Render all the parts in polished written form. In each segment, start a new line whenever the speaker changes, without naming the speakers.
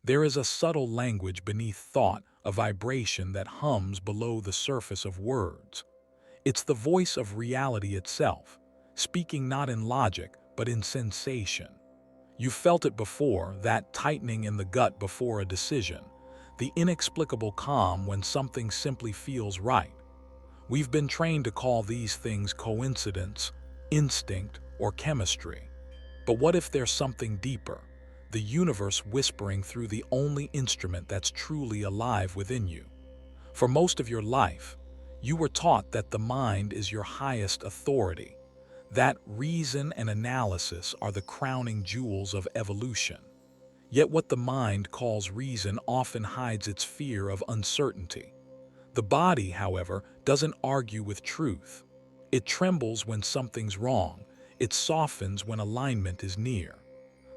There is a subtle language beneath thought, a vibration that hums below the surface of words. It's the voice of reality itself, speaking not in logic, but in sensation. You've felt it before, that tightening in the gut before a decision, the inexplicable calm when something simply feels right. We've been trained to call these things coincidence, instinct, or chemistry. But what if there's something deeper? The universe whispering through the only instrument that's truly alive within you. For most of your life, you were taught that the mind is your highest authority, that reason and analysis are the crowning jewels of evolution. Yet what the mind calls reason often hides its fear of uncertainty. The body, however, doesn't argue with truth. It trembles when something's wrong. It softens when alignment is near.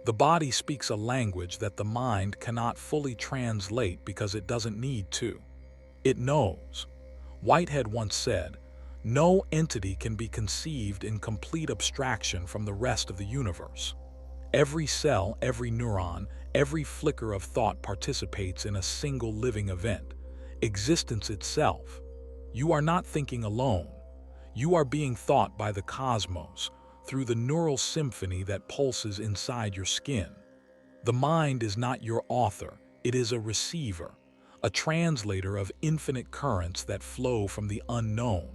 The body speaks a language that the mind cannot fully translate because it doesn't need to. It knows. Whitehead once said, "No entity can be conceived in complete abstraction from the rest of the universe. Every cell, every neuron, every flicker of thought participates in a single living event, existence itself. You are not thinking alone. You are being thought by the cosmos, through the neural symphony that pulses inside your skin. The mind is not your author, it is a receiver, a translator of infinite currents that flow from the unknown.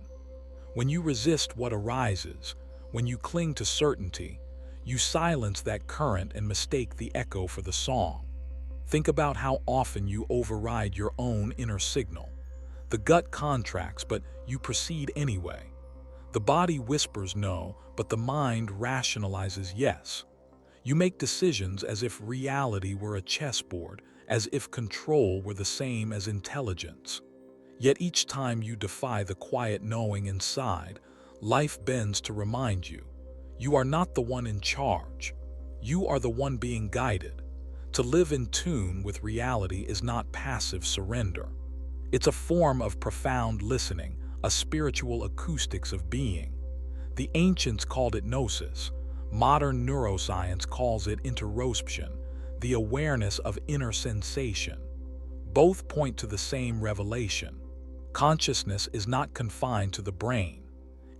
When you resist what arises, when you cling to certainty, you silence that current and mistake the echo for the song. Think about how often you override your own inner signal. The gut contracts, but you proceed anyway. The body whispers no, but the mind rationalizes yes. You make decisions as if reality were a chessboard, as if control were the same as intelligence. Yet each time you defy the quiet knowing inside, life bends to remind you, you are not the one in charge. You are the one being guided. To live in tune with reality is not passive surrender. It's a form of profound listening, a spiritual acoustics of being. The ancients called it gnosis. Modern neuroscience calls it interoception, the awareness of inner sensation. Both point to the same revelation. Consciousness is not confined to the brain.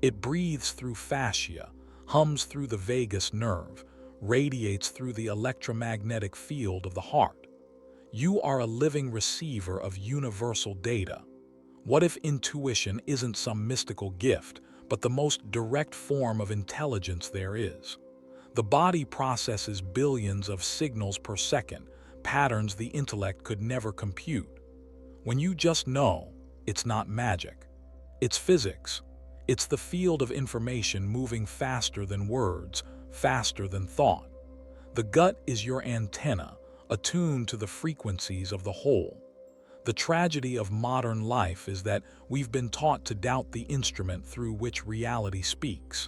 It breathes through fascia, hums through the vagus nerve, radiates through the electromagnetic field of the heart. You are a living receiver of universal data. What if intuition isn't some mystical gift, but the most direct form of intelligence there is? The body processes billions of signals per second, patterns the intellect could never compute. When you just know, it's not magic. It's physics. It's the field of information moving faster than words, faster than thought. The gut is your antenna, attuned to the frequencies of the whole. The tragedy of modern life is that we've been taught to doubt the instrument through which reality speaks.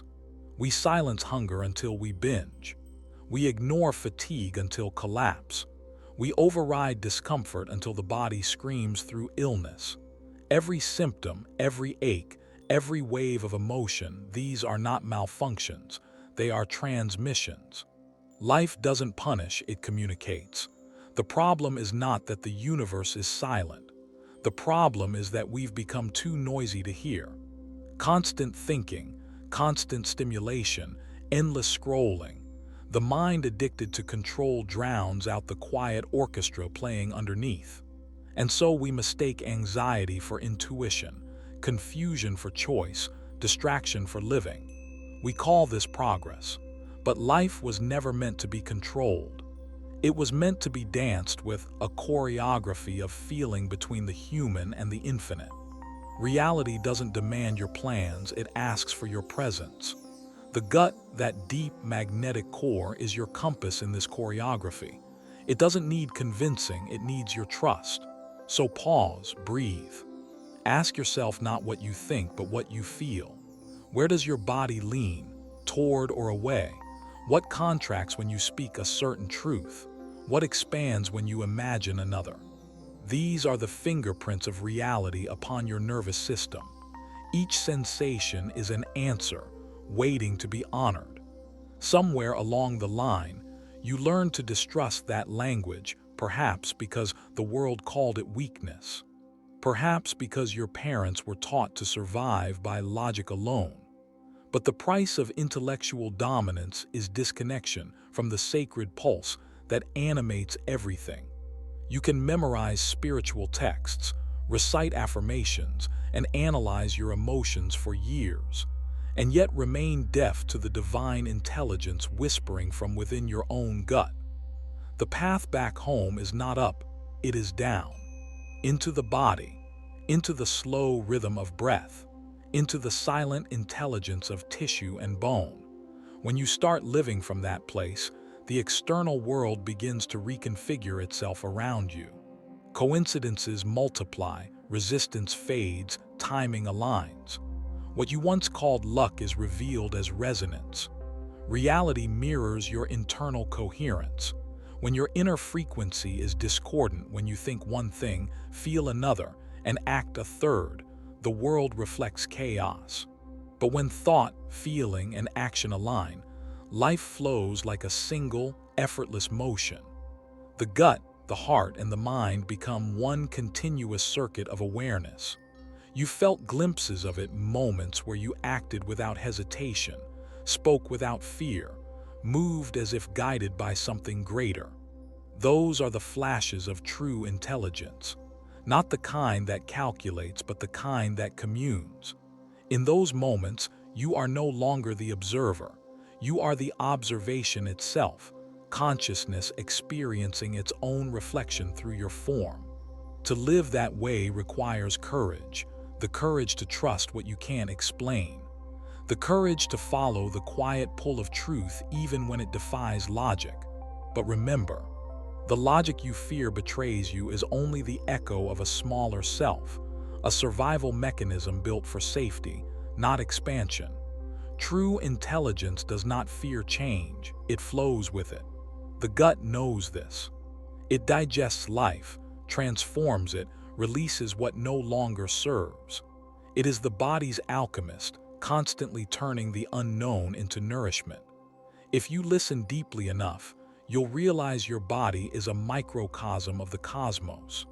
We silence hunger until we binge. We ignore fatigue until collapse. We override discomfort until the body screams through illness. Every symptom, every ache, every wave of emotion, these are not malfunctions, they are transmissions. Life doesn't punish, it communicates. The problem is not that the universe is silent. The problem is that we've become too noisy to hear. Constant thinking, constant stimulation, endless scrolling. The mind addicted to control drowns out the quiet orchestra playing underneath. And so we mistake anxiety for intuition, confusion for choice, distraction for living. We call this progress. But life was never meant to be controlled. It was meant to be danced with, a choreography of feeling between the human and the infinite. Reality doesn't demand your plans, it asks for your presence. The gut, that deep magnetic core, is your compass in this choreography. It doesn't need convincing, it needs your trust. So pause, breathe. Ask yourself not what you think, but what you feel. Where does your body lean, toward or away? What contracts when you speak a certain truth? What expands when you imagine another? These are the fingerprints of reality upon your nervous system. Each sensation is an answer, waiting to be honored. Somewhere along the line, you learn to distrust that language, perhaps because the world called it weakness, perhaps because your parents were taught to survive by logic alone. But the price of intellectual dominance is disconnection from the sacred pulse that animates everything. You can memorize spiritual texts, recite affirmations, and analyze your emotions for years, and yet remain deaf to the divine intelligence whispering from within your own gut. The path back home is not up, it is down, into the body, into the slow rhythm of breath, into the silent intelligence of tissue and bone. When you start living from that place, the external world begins to reconfigure itself around you. Coincidences multiply, resistance fades, timing aligns. What you once called luck is revealed as resonance. Reality mirrors your internal coherence. When your inner frequency is discordant, when you think one thing, feel another, and act a third, the world reflects chaos. But when thought, feeling, and action align, life flows like a single, effortless motion. The gut, the heart, and the mind become one continuous circuit of awareness. You felt glimpses of it, moments where you acted without hesitation, spoke without fear, moved as if guided by something greater. Those are the flashes of true intelligence, not the kind that calculates, but the kind that communes. In those moments, you are no longer the observer. You are the observation itself, consciousness experiencing its own reflection through your form. To live that way requires courage, the courage to trust what you can't explain, the courage to follow the quiet pull of truth even when it defies logic. But remember, the logic you fear betrays you is only the echo of a smaller self, a survival mechanism built for safety, not expansion. True intelligence does not fear change, it flows with it. The gut knows this. It digests life, transforms it, releases what no longer serves. It is the body's alchemist, constantly turning the unknown into nourishment. If you listen deeply enough, you'll realize your body is a microcosm of the cosmos.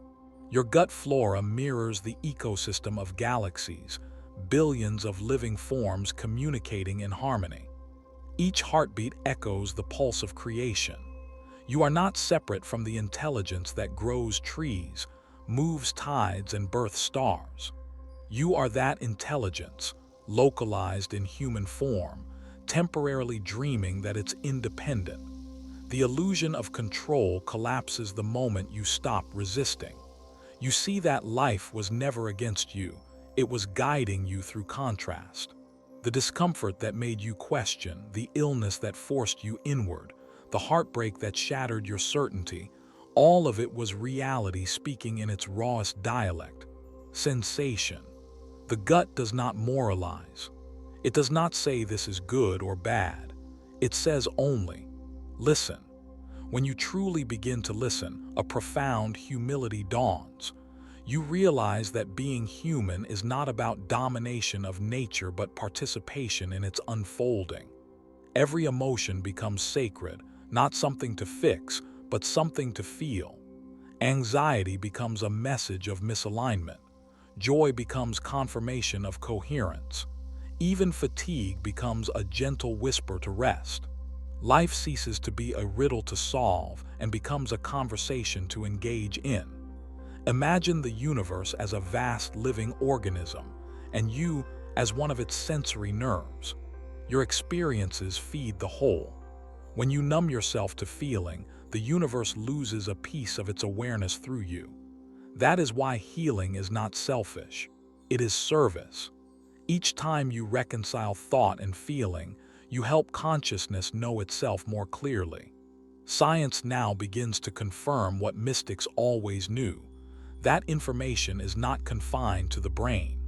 Your gut flora mirrors the ecosystem of galaxies, billions of living forms communicating in harmony. Each heartbeat echoes the pulse of creation. You are not separate from the intelligence that grows trees, moves tides, and births stars. You are that intelligence, localized in human form, temporarily dreaming that it's independent. The illusion of control collapses the moment you stop resisting. You see that life was never against you, it was guiding you through contrast. The discomfort that made you question, the illness that forced you inward, the heartbreak that shattered your certainty, all of it was reality speaking in its rawest dialect. Sensation. The gut does not moralize. It does not say this is good or bad. It says only, listen. When you truly begin to listen, a profound humility dawns. You realize that being human is not about domination of nature but participation in its unfolding. Every emotion becomes sacred, not something to fix, but something to feel. Anxiety becomes a message of misalignment. Joy becomes confirmation of coherence. Even fatigue becomes a gentle whisper to rest. Life ceases to be a riddle to solve and becomes a conversation to engage in. Imagine the universe as a vast living organism, and you as one of its sensory nerves. Your experiences feed the whole. When you numb yourself to feeling, the universe loses a piece of its awareness through you. That is why healing is not selfish. It is service. Each time you reconcile thought and feeling, you help consciousness know itself more clearly. Science now begins to confirm what mystics always knew. That information is not confined to the brain.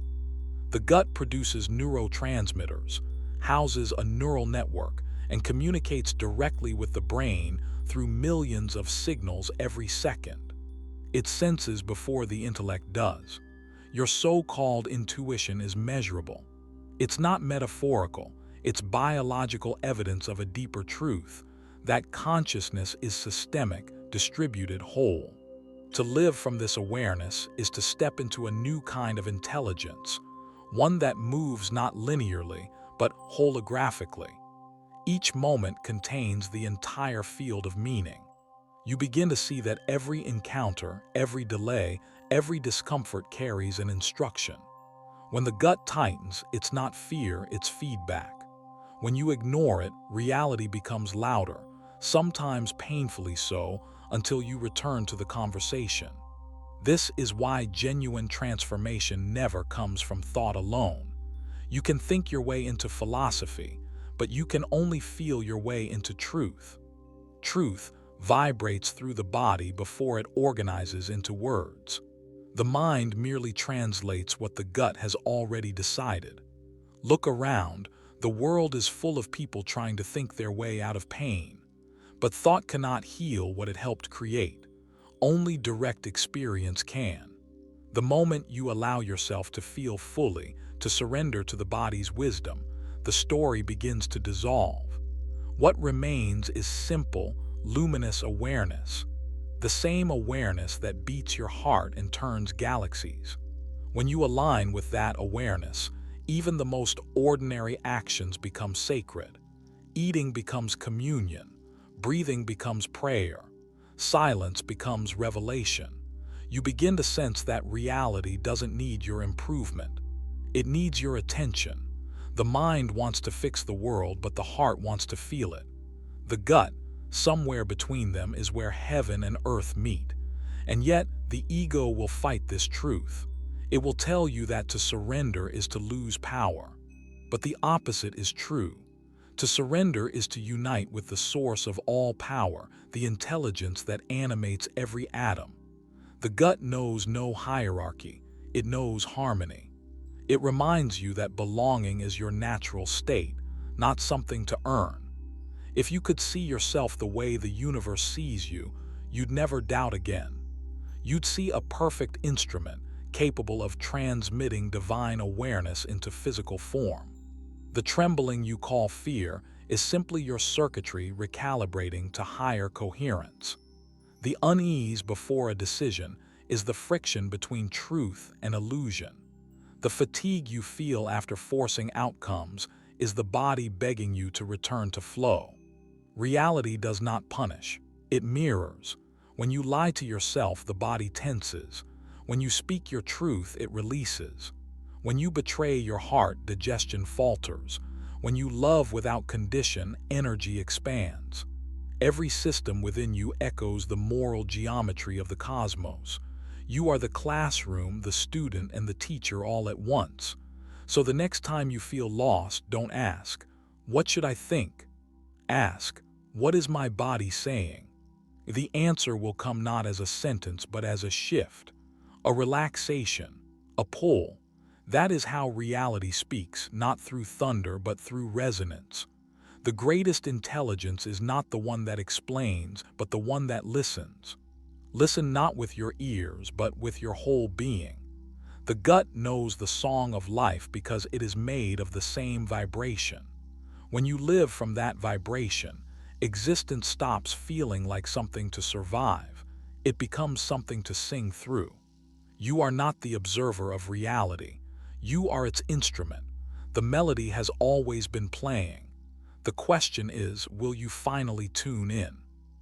The gut produces neurotransmitters, houses a neural network, and communicates directly with the brain through millions of signals every second. It senses before the intellect does. Your so-called intuition is measurable. It's not metaphorical, it's biological evidence of a deeper truth, that consciousness is systemic, distributed whole. To live from this awareness is to step into a new kind of intelligence, one that moves not linearly, but holographically. Each moment contains the entire field of meaning. You begin to see that every encounter, every delay, every discomfort carries an instruction. When the gut tightens, it's not fear, it's feedback. When you ignore it, reality becomes louder, sometimes painfully so, until you return to the conversation. This is why genuine transformation never comes from thought alone. You can think your way into philosophy, but you can only feel your way into truth. Truth vibrates through the body before it organizes into words. The mind merely translates what the gut has already decided. Look around, the world is full of people trying to think their way out of pain. But thought cannot heal what it helped create. Only direct experience can. The moment you allow yourself to feel fully, to surrender to the body's wisdom, the story begins to dissolve. What remains is simple, luminous awareness. The same awareness that beats your heart and turns galaxies. When you align with that awareness, even the most ordinary actions become sacred. Eating becomes communion, breathing becomes prayer, silence becomes revelation. You begin to sense that reality doesn't need your improvement. It needs your attention. The mind wants to fix the world, but the heart wants to feel it. The gut, somewhere between them, is where heaven and earth meet. And yet, the ego will fight this truth. It will tell you that to surrender is to lose power. But the opposite is true. To surrender is to unite with the source of all power, the intelligence that animates every atom. The gut knows no hierarchy. It knows harmony. It reminds you that belonging is your natural state, not something to earn. If you could see yourself the way the universe sees you, you'd never doubt again. You'd see a perfect instrument capable of transmitting divine awareness into physical form. The trembling you call fear is simply your circuitry recalibrating to higher coherence. The unease before a decision is the friction between truth and illusion. The fatigue you feel after forcing outcomes is the body begging you to return to flow. Reality does not punish, it mirrors. When you lie to yourself, the body tenses. When you speak your truth, it releases. When you betray your heart, digestion falters. When you love without condition, energy expands. Every system within you echoes the moral geometry of the cosmos. You are the classroom, the student, and the teacher all at once. So the next time you feel lost, don't ask, "What should I think?" Ask, "What is my body saying?" The answer will come not as a sentence, but as a shift, a relaxation, a pull. That is how reality speaks, not through thunder, but through resonance. The greatest intelligence is not the one that explains, but the one that listens. Listen not with your ears, but with your whole being. The gut knows the song of life because it is made of the same vibration. When you live from that vibration, existence stops feeling like something to survive. It becomes something to sing through. You are not the observer of reality. You are its instrument. The melody has always been playing. The question is, will you finally tune in?